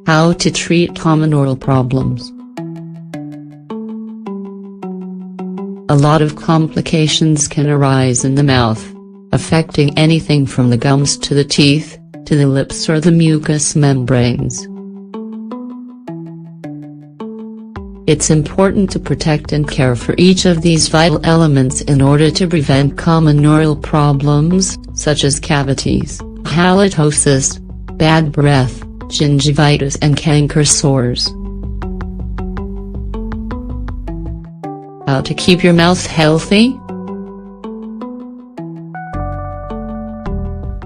How to treat common oral problems. A lot of complications can arise in the mouth, affecting anything from the gums to the teeth, to the lips or the mucous membranes. It's important to protect and care for each of these vital elements in order to prevent common oral problems, such as cavities, halitosis, bad breath, gingivitis and canker sores. How to keep your mouth healthy?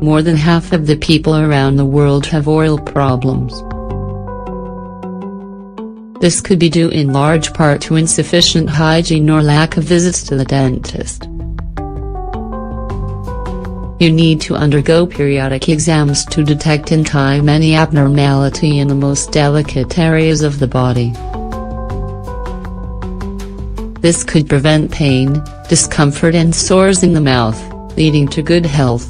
More than half of the people around the world have oral problems. This could be due in large part to insufficient hygiene or lack of visits to the dentist. You need to undergo periodic exams to detect in time any abnormality in the most delicate areas of the body. This could prevent pain, discomfort and sores in the mouth, leading to good health.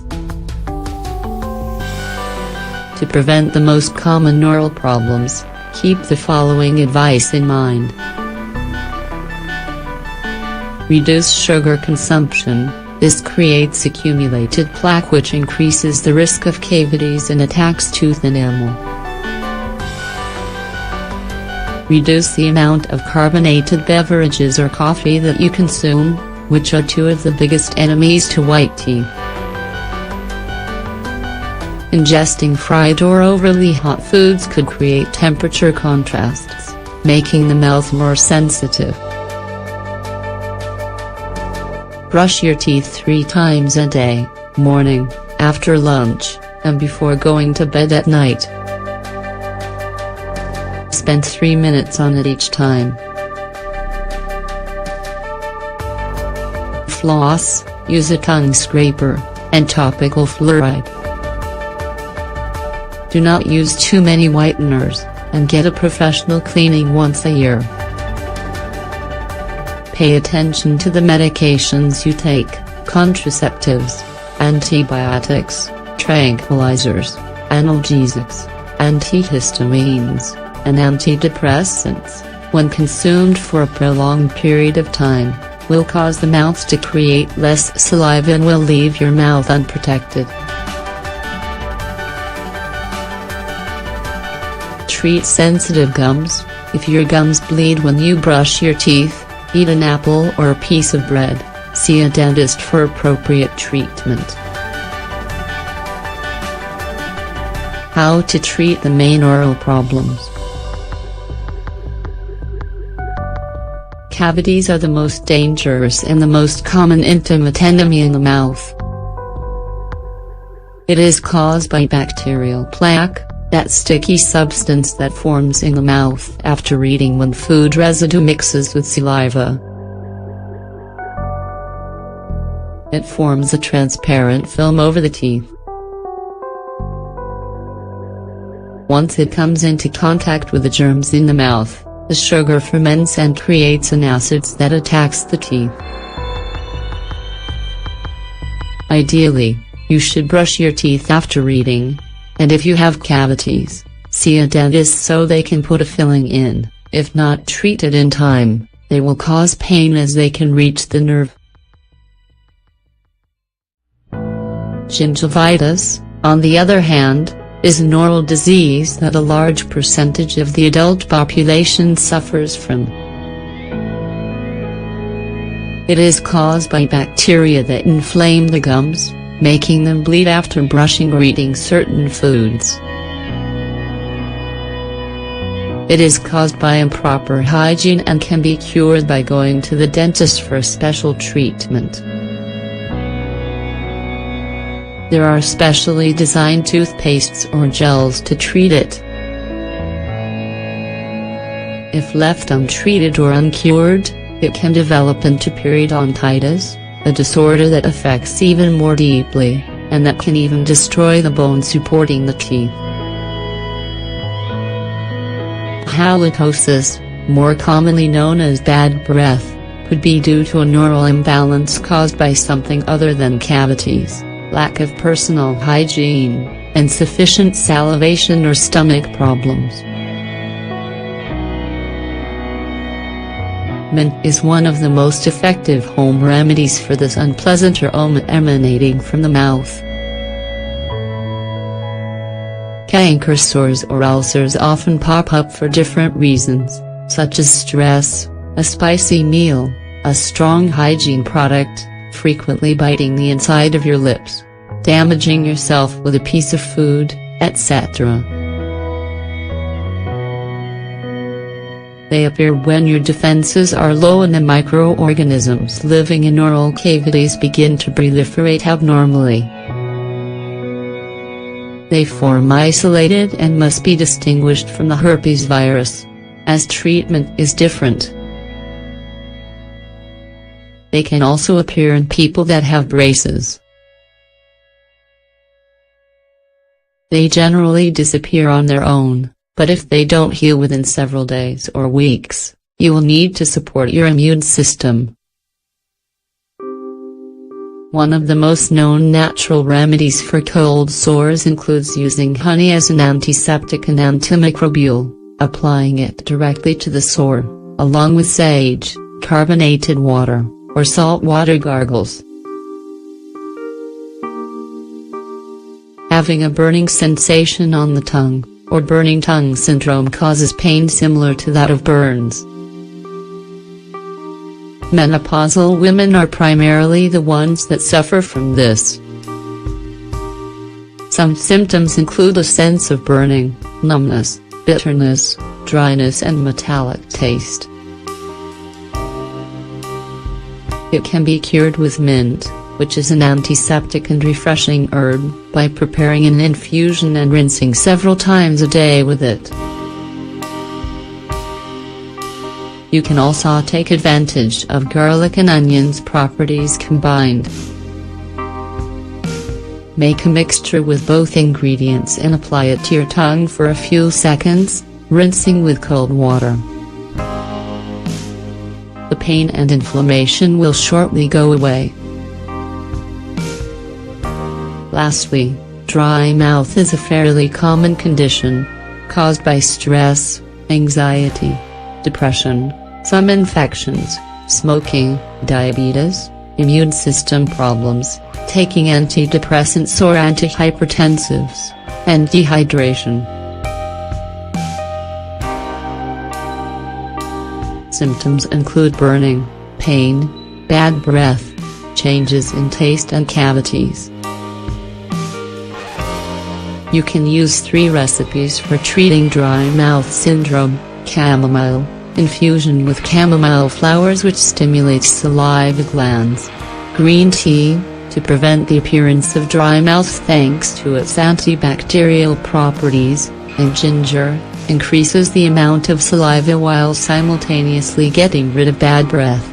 To prevent the most common oral problems, keep the following advice in mind. Reduce sugar consumption. This creates accumulated plaque which increases the risk of cavities and attacks tooth enamel. Reduce the amount of carbonated beverages or coffee that you consume, which are two of the biggest enemies to white teeth. Ingesting fried or overly hot foods could create temperature contrasts, making the mouth more sensitive. Brush your teeth 3 times a day, morning, after lunch, and before going to bed at night. Spend 3 minutes on it each time. Floss, use a tongue scraper, and topical fluoride. Do not use too many whiteners, and get a professional cleaning once a year. Pay attention to the medications you take, contraceptives, antibiotics, tranquilizers, analgesics, antihistamines, and antidepressants, when consumed for a prolonged period of time, will cause the mouth to create less saliva and will leave your mouth unprotected. Treat sensitive gums. If your gums bleed when you brush your teeth, eat an apple or a piece of bread, see a dentist for appropriate treatment. How to treat the main oral problems. Cavities are the most dangerous and the most common intimate enemy in the mouth. It is caused by bacterial plaque, that sticky substance that forms in the mouth after eating when food residue mixes with saliva. It forms a transparent film over the teeth. Once it comes into contact with the germs in the mouth, the sugar ferments and creates an acid that attacks the teeth. Ideally, you should brush your teeth after eating. And if you have cavities, see a dentist so they can put a filling in. If not treated in time, they will cause pain as they can reach the nerve. Gingivitis, on the other hand, is an oral disease that a large percentage of the adult population suffers from. It is caused by bacteria that inflame the gums, making them bleed after brushing or eating certain foods. It is caused by improper hygiene and can be cured by going to the dentist for a special treatment. There are specially designed toothpastes or gels to treat it. If left untreated or uncured, it can develop into periodontitis, a disorder that affects even more deeply, and that can even destroy the bone supporting the teeth. Halitosis, more commonly known as bad breath, could be due to an oral imbalance caused by something other than cavities, lack of personal hygiene, insufficient salivation or stomach problems. Mint is one of the most effective home remedies for this unpleasant aroma emanating from the mouth. Canker sores or ulcers often pop up for different reasons, such as stress, a spicy meal, a strong hygiene product, frequently biting the inside of your lips, damaging yourself with a piece of food, etc. They appear when your defenses are low and the microorganisms living in oral cavities begin to proliferate abnormally. They form isolated and must be distinguished from the herpes virus, as treatment is different. They can also appear in people that have braces. They generally disappear on their own, but if they don't heal within several days or weeks, you will need to support your immune system. One of the most known natural remedies for cold sores includes using honey as an antiseptic and antimicrobial, applying it directly to the sore, along with sage, carbonated water, or salt water gargles. Having a burning sensation on the tongue, or burning tongue syndrome causes pain similar to that of burns. Menopausal women are primarily the ones that suffer from this. Some symptoms include a sense of burning, numbness, bitterness, dryness and metallic taste. It can be cured with mint, which is an antiseptic and refreshing herb, by preparing an infusion and rinsing several times a day with it. You can also take advantage of garlic and onions' properties combined. Make a mixture with both ingredients and apply it to your tongue for a few seconds, rinsing with cold water. The pain and inflammation will shortly go away. Lastly, dry mouth is a fairly common condition, caused by stress, anxiety, depression, some infections, smoking, diabetes, immune system problems, taking antidepressants or antihypertensives, and dehydration. Symptoms include burning, pain, bad breath, changes in taste and cavities. You can use 3 recipes for treating dry mouth syndrome: chamomile, infusion with chamomile flowers which stimulates saliva glands; green tea, to prevent the appearance of dry mouth thanks to its antibacterial properties; and ginger, increases the amount of saliva while simultaneously getting rid of bad breath.